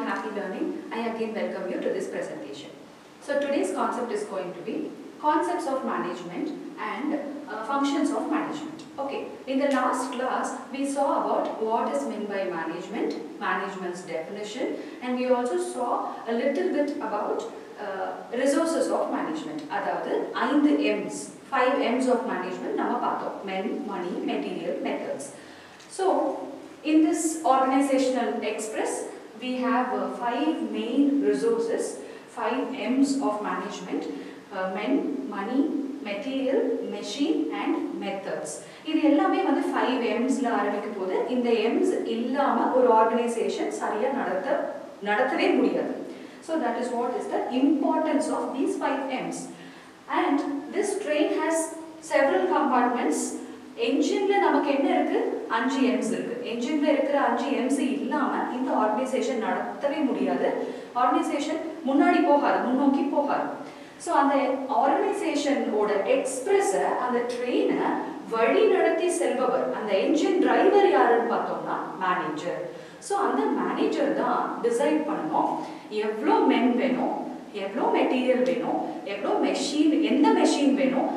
in Happy Learning. I again welcome you to this presentation. So today's concept is going to be concepts of management and functions of management. Okay, in the last class we saw about what is meant by management, management's definition, and we also saw a little bit about resources of management. அதாவது 5 M's, 5 M's of management நம்ம பார்த்தோம். Men, money, material, methods. So in this organizational express we have 5 main resources, 5 M's of management: men, money, material, machine and methods. இது எல்லாமே வந்து 5 M's ல ஆரம்பிக்கும் போது இந்த M's இல்லாம ஒரு ஆர்கனைசேஷன் சரியா நடத்தவே முடியாது. So that is what is the importance of these 5 M's. And this train has several compartments. Engine la namak enna irukku 5 M's irukku. Engine la irukra 5 M's illama indha organization nadathave mudiyadhu. Organization munnadi pogadu, munnokki pogadu. So அந்த organization oda express அந்த train வழி நடத்தி செல்பவர், அந்த engine driver யாருன்னு பார்த்தோம்னா manager. So அந்த manager தான் decide பண்ணனும் எவ்வளோ men வேணும், எவ்வளோ மெட்டீரியல் வேணும், எவ்வளோ மெஷின், எந்த மெஷின் வேணும்,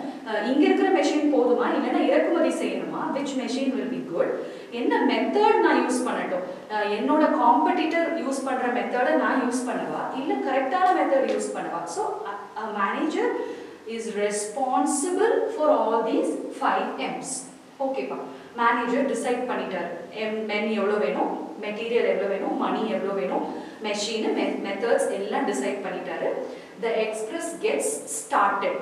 இங்க இருக்கிற மெஷின் போதுமா இல்லைன்னா இறக்குமதி செய்யணுமா, which machine will be good, என்ன மெத்தட் நான் யூஸ் பண்ணட்டும், என்னோட காம்படிட்டர் யூஸ் பண்ற மெத்தடை நான் யூஸ் பண்ணவா இல்ல கரெக்டான மெத்தட் யூஸ் பண்ணவா. So a manager is responsible for all these 5 M's. ஓகேப்பா, மேனேஜர் டிசைட் பண்ணிட்டாரு men எவ்வளோ வேணும், மெட்டீரியல் எவ்வளோ வேணும், மணி எவ்வளோ வேணும், மெஷின், மெத்தட்ஸ் எல்லாம் டிசைட் பண்ணிட்டாரு. The express gets started.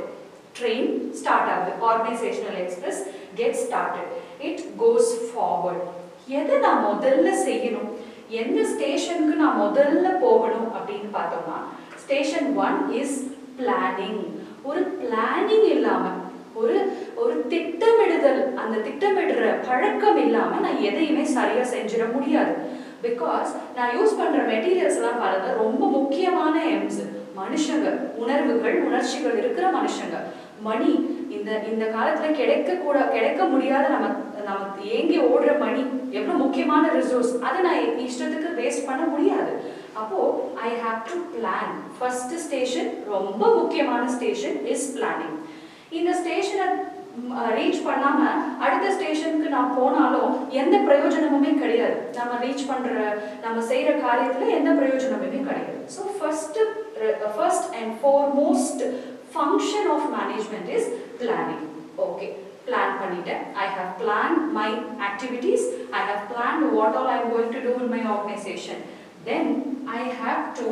Train start ஆகுது. Organizational express gets started. It goes forward. எதை நான் முதல்ல செய்யணும், எந்த ஸ்டேஷனுக்கு நான் முதல்ல போகணும் அப்படின்னு பார்த்தோம்னா ஸ்டேஷன் 1 is planning. ஒரு பிளானிங் இல்லாம, ஒரு திட்டமிடுதல், அந்த திட்டமிடுற பழக்கம் இல்லாம நான் எதையுமே சரியா செஞ்சிட முடியாது. பிகாஸ் நான் யூஸ் பண்ற மெட்டீரியல்ஸ் எல்லாம் பாருங்க ரொம்ப முக்கியமான எம்ஸ். மனுஷங்க, உணர்வுகள், உணர்ச்சிகள் இருக்கிற மனுஷங்க. மணி இந்த காலத்துல கிடைக்க முடியாத நமக்கு ஏங்கி ஓடுற மணி எவ்வளவு முக்கியமான ரிசோர்ஸ். அதை நான் இஷ்டத்துக்கு வேஸ்ட் பண்ண முடியாது. அப்போ I have to plan. First station, ரொம்ப முக்கியமான ஸ்டேஷன் இஸ் பிளானிங். இந்த ஸ்டேஷனை ரீச் பண்ணாம அடுத்த ஸ்டேஷனுக்கு நான் போனாலும் எந்த பிரயோஜனமுமே கிடையாது. நம்ம செய்யற காரியத்துல எந்த பிரயோஜனமுமே கிடையாது. So first and foremost function of management is planning. Okay, plan பண்ணிட்டேன். I have planned my activities. I have planned what all I am going to do in my organization. Then I have to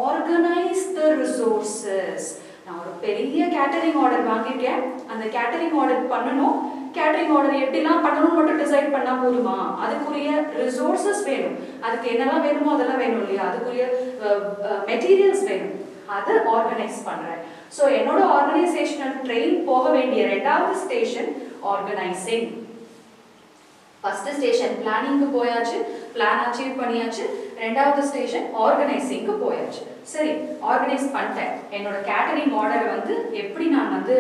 organize the resources. நான் ஒரு பெரிய catering order வாங்கிட்டேன். அந்த catering order பண்ணணும். Catering order எப்படிலாம் பண்ணணும்னு மட்டும் decide பண்ணா போதுமா? அதுக்குரிய ரிசோர்சஸ் வேணும். அதுக்கு என்னெல்லாம் வேணுமோ அதெல்லாம் வேணும் இல்லையா? அதுக்குரிய மெட்டீரியல்ஸ் வேணும். அதை ஆர்கனைஸ் பண்றேன். ஸோ என்னோட ஆர்கனைசேஷனல் ட்ரெயின் போக வேண்டிய ரெண்டாவது ஸ்டேஷன் ஆர்கனைசிங். ஃபர்ஸ்ட் ஸ்டேஷன் பிளானிங்க்கு போயாச்சு, பிளான் அச்சீவ் பண்ணியாச்சு. ரெண்டாவது ஸ்டேஷன் ஆர்கனைசிங்க்கு போயாச்சு. சரி, ஆர்கனைஸ் பண்ணிட்டேன். என்னோட கேட்டரிங் ஆர்டரை வந்து எப்படி நான் வந்து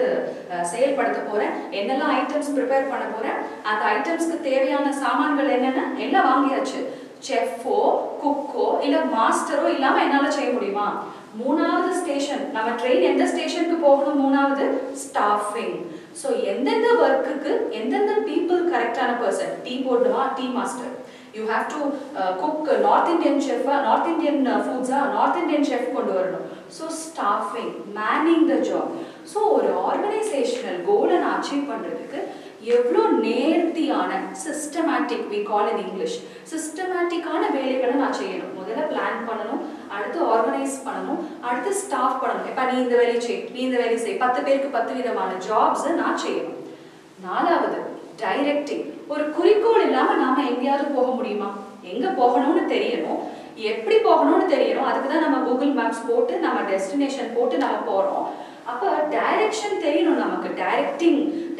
செயல்படுத்த போறேன், என்னெல்லாம் ஐட்டம்ஸ் ப்ரிப்பேர் பண்ண போறேன், அந்த ஐட்டம்ஸ்க்கு தேவையான சாமான்கள் என்னென்ன எல்லாம் வாங்கியாச்சு. செஃப்போ, குக்கோ இல்ல மாஸ்டரோ இல்லாம என்னால செய்ய முடியுமா? மூணாவது ஸ்டேஷன், நம்ம ட்ரெயின் எந்த ஸ்டேஷனுக்கு போகணும்? மூணாவது ஸ்டாஃபிங். ஸோ எந்தெந்த ஒர்க்குக்கு எந்தெந்த பீப்புள் கரெக்டான பர்சன். டீ போடணுமா? Tea master. You have to cook North Indian ஷெஃபா, நார்த் இந்தியன் ஃபுட்ஸா, நார்த் இந்தியன் ஷெஃப் கொண்டு வரணும். So staffing, manning the job. ஸோ ஒரு ஆர்கனைசேஷனல் கோலை நான் அச்சீவ் பண்ணுறதுக்கு எவ்வளோ நேர்த்தியான systematic, we call in English, சிஸ்டமேட்டிக்கான வேலைகளை நான் செய்யணும். முதல்ல பிளான் பண்ணணும், அடுத்து ஆர்கனைஸ் பண்ணணும், அடுத்து ஸ்டாஃப் பண்ணணும். இப்போ நீ இந்த வேலையை செய், நீ இந்த வேலையை செய், 10 பேருக்கு 10 விதமான ஜாப்ஸை நான் செய்யணும். நாலாவது டைரக்டிங். ஒரு குறிக்கோள் இல்லாம நாம எங்கேயாவது போக முடியுமா? எங்க போகணும்னு தெரியணும், எப்படி போகணும்னு தெரியணும். அதுக்கு தான் நம்ம கூகுள் மேப்ஸ் போட்டு நம்ம டெஸ்டினேஷன் போட்டு நம்ம போறோம். அப்ப டைரக்ஷன் தெரியணும் நமக்கு.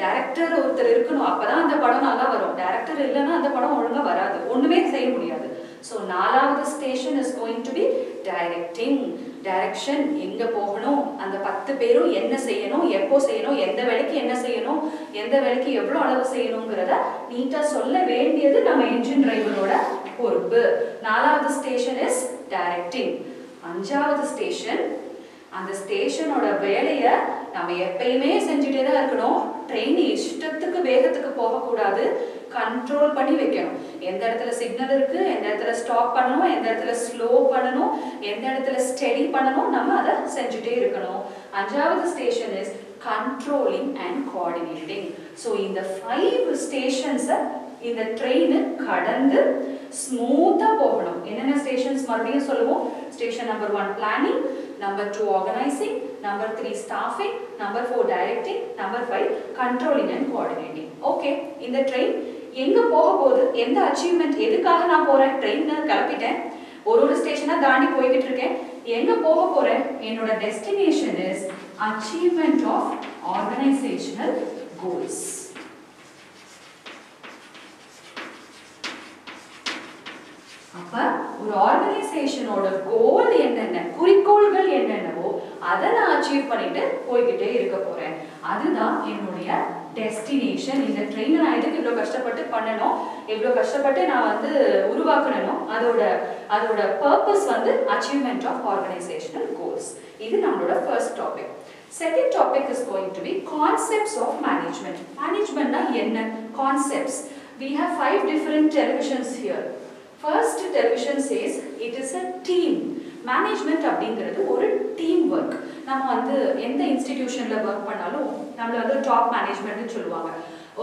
டைரக்டர் ஒருத்தர் இருக்கணும், அப்பதான் அந்த படம் நல்லா வரும். டைரக்டர் இல்லைன்னா அந்த படம் ஒழுங்கா வராது, ஒண்ணுமே செய்ய முடியாது. ஸோ நாலாவது station is going to be directing. Direction, எங்க போகணும், அந்த 10 பேரும் என்ன செய்யணும், எப்போ செய்யணும், எந்த வேலைக்கு என்ன செய்யணும், எந்த வேலைக்கு எவ்வளோ அளவு செய்யணுங்கிறத நீட்டா சொல்ல வேண்டியது நம்ம என்ஜின் டிரைவரோட பொறுப்பு. நாலாவது ஸ்டேஷன் இஸ் directing. அஞ்சாவது ஸ்டேஷன். அந்த ஸ்டேஷனோட வேலையை நம்ம எப்பயுமே செஞ்சுட்டே தான் இருக்கணும். ட்ரெயின் இஷ்டத்துக்கு வேகத்துக்கு போகக்கூடாது, கண்ட்ரோல் பண்ணி வைக்கணும். எந்த இடத்துல சிக்னல் இருக்கு, எந்த இடத்துல ஸ்டாப் பண்ணணும், எந்த இடத்துல ஸ்லோ பண்ணணும், எந்த இடத்துல ஸ்டெடி பண்ணணும், நம்ம அதை செஞ்சுட்டே இருக்கணும். அஞ்சாவது station is controlling and coordinating. So இந்த 5 ஸ்டேஷன்ஸை இந்த ட்ரெயின் கடந்து ஸ்மூத்தா போகணும். என்னென்ன ஸ்டேஷன்ஸ் மறுபடியும் சொல்லுவோம். Station number 1 planning, number 2 organising, number 3 staffing, number 4 directing, number 5 controlling and coordinating. Okay, இந்த ட்ரெயின் எங்க போக போகுது, எந்த அச்சீவ்மெண்ட், எதுக்காக நான் போறேன், ட்ரெயின் கிளப்பிட்டேன், ஒரு ஸ்டேஷனா தாண்டி போய்கிட்டு இருக்கேன், எங்க போக போறேன், என்னோட destination is achievement of organisational goals. அப்ப ஒரு ஆர்கனைசேஷனோட கோல் என்னென்ன, குறிக்கோள்கள் என்னென்னவோ அதை நான் அச்சீவ் பண்ணிட்டு போய்கிட்டே இருக்க போறேன். அதுதான் என்னுடைய டெஸ்டினேஷன். இந்த ட்ரெயினை நான் எதுக்கு இவ்வளோ கஷ்டப்பட்டு பண்ணணும், இவ்வளோ கஷ்டப்பட்டு நான் வந்து உருவாக்கணும், அதோட பர்பஸ் வந்து அச்சீவ்மெண்ட் ஆஃப் ஆர்கனைசேஷனல் கோல்ஸ். இது நம்மளோட first topic. Second topic is going to be concepts of management. Management na enna? Concepts. We have 5 different televisions here. First television says it is a team. Management அப்படிங்கிறது ஒரு team work. நம்ம வந்து எந்த இன்ஸ்டிடியூஷன்ல work பண்ணாலும் நம்மள வந்து top மேனேஜ்மெண்ட்னு சொல்லுவாங்க.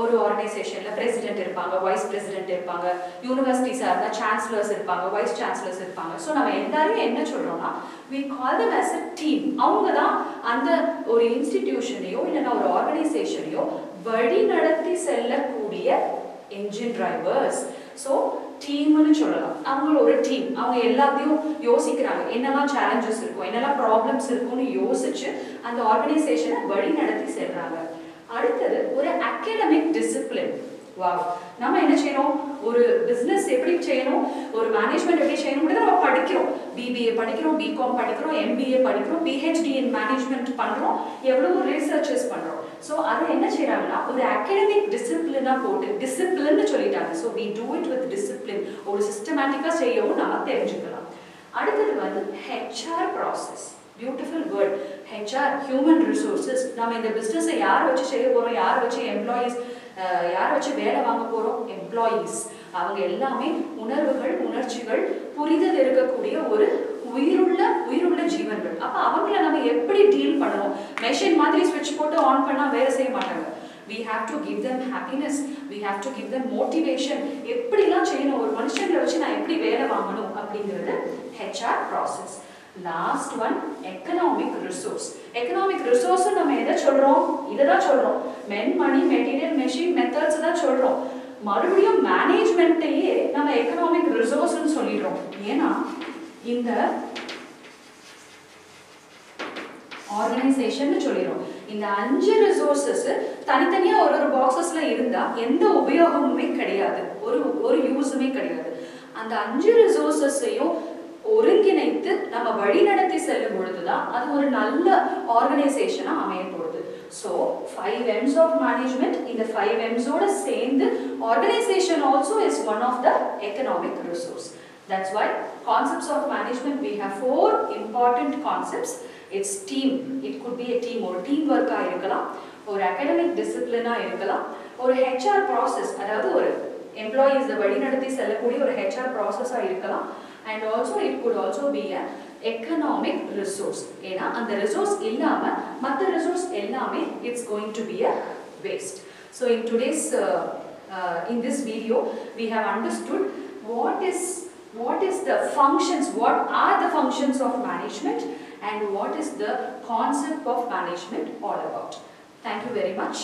ஒரு ஆர்கனைசேஷன்ல பிரசிடென்ட் இருப்பாங்க, வைஸ் பிரசிடென்ட் இருப்பாங்க, யூனிவர்சிட்டிஸா இருந்தா சான்சலர்ஸ் இருப்பாங்க, வைஸ் சான்சலர்ஸ் இருப்பாங்க. ஸோ நம்ம எல்லாரும் என்ன சொல்றோம்னா we call them as a team. அவங்க தான் அந்த ஒரு இன்ஸ்டிடியூஷனையோ இல்லைன்னா ஒரு ஆர்கனைசேஷனையோ வழி நடத்தி செல்லக்கூடிய என்ஜின் டிரைவர்ஸ். ஸோ டீம்னு சொல்லலாம். அவங்க ஒரு டீம், அவங்க எல்லாத்தையும் யோசிக்கிறாங்க, என்னெல்லாம் சேலஞ்சஸ் இருக்கும், என்னெல்லாம் ப்ராப்ளம்ஸ் இருக்கும்னு யோசிச்சு அந்த ஆர்கனைசேஷனை வழி நடத்தி செல்றாங்க. அடுத்தது ஒரு அகாடமிக் டிசிப்ளின். வாவ், நம்ம என்ன செய்யணும், ஒரு பிசினஸ் எப்படி செய்யணும், ஒரு மேனேஜ்மெண்ட் எப்படி செய்யணும் நம்ம படிக்கிறோம். பிபிஏ படிக்கிறோம், பிகாம் படிக்கிறோம், எம்பிஏ படிக்கிறோம், பிஹெச்டி இன் மேனேஜ்மெண்ட் பண்றோம், எவ்வளவோ ரிசர்ச்சஸ் பண்றோம். ஸோ அதை என்ன செய்யறாங்கன்னா ஒரு அகாடமிக் டிசிப்ளினா போட்டு டிசிப்ளின்னு சொல்லிட்டாங்க. So we do it with discipline. ஒரு சிஸ்டமேட்டிக்கா செய்யவும் நம்ம தெரிஞ்சுக்கலாம். அடுத்தது வந்து HR process. Beautiful word HR, human resources. நம்ம இந்த பிஸ்னஸை யாரை வச்சு செய்ய போறோம், யாரை வச்சு எம்ப்ளாயீஸ், யாரை வச்சு வேலை வாங்க போறோம், எம்ப்ளாயீஸ். அவங்க எல்லாமே உணர்வுகள், உணர்ச்சிகள், புரிதல் இருக்கக்கூடிய ஒரு உயிருள்ள ஜீவன்கள். அப்ப அவங்கள நம்ம எப்படி டீல் பண்ணணும்? மெஷின் மாதிரி ஸ்விட்ச் போட்டு ஆன் பண்ணா வேலை செய்ய மாட்டாங்க. We have to give them happiness, we have to give them motivation. எப்படிலாம் செய்யணும், ஒரு மனுஷங்களை வச்சு நான் எப்படி வேலை வாங்கணும் அப்படிங்கிறது HR process. Last one economic resource. Economic resource நம்ம எதை சொல்றோம், இதை தான் சொல்றோம். மென், மணி, மெட்டீரியல், மெஷின், மெத்தட்ஸ் தான் சொல்றோம். மறுபடியும் மேனேஜ்மெண்ட்டையே நம்ம எக்கனாமிக் ரிசோர்ஸ்ன்னு சொல்லிடுறோம். ஏன்னா இந்த ஆர்கனைசேஷன் சொல்லிடுறோம். இந்த 5 ரிசோர்சஸ் தனித்தனியா ஒரு பாக்ஸஸ்ல இருந்தா எந்த உபயோகமுமே கிடையாது, ஒரு யூஸுமே கிடையாது. அந்த 5 ரிசோர்சஸையும் ஒருங்கிணைத்து நம்ம வழி நடத்தி செல்லும் பொழுதுதான் அது ஒரு நல்ல ஆர்கனைசேஷனா அமைய போகுது. ஸோ 5 M's of management, இந்த 5 M's ஓட சேர்ந்து organization also is one of the economic resource. That's why concepts of management, we have 4 important concepts. It's team, it could be a team, or teamwork ஆ இருக்கலாம், ஒரு academic discipline ஆ இருக்கலாம், ஒரு HR process, அதாவது ஒரு employees வழி நடத்தி செல்லக்கூடிய ஒரு HR process ஆ இருக்கலாம், and also it could also be a economic resource. ஏன்னா அந்த resource இல்லாம மற்ற resource எல்லாமே it's going to be a waste. So in today's in this video we have understood what is the functions, what are the functions of management, and what is the concept of management all about. Thank you very much.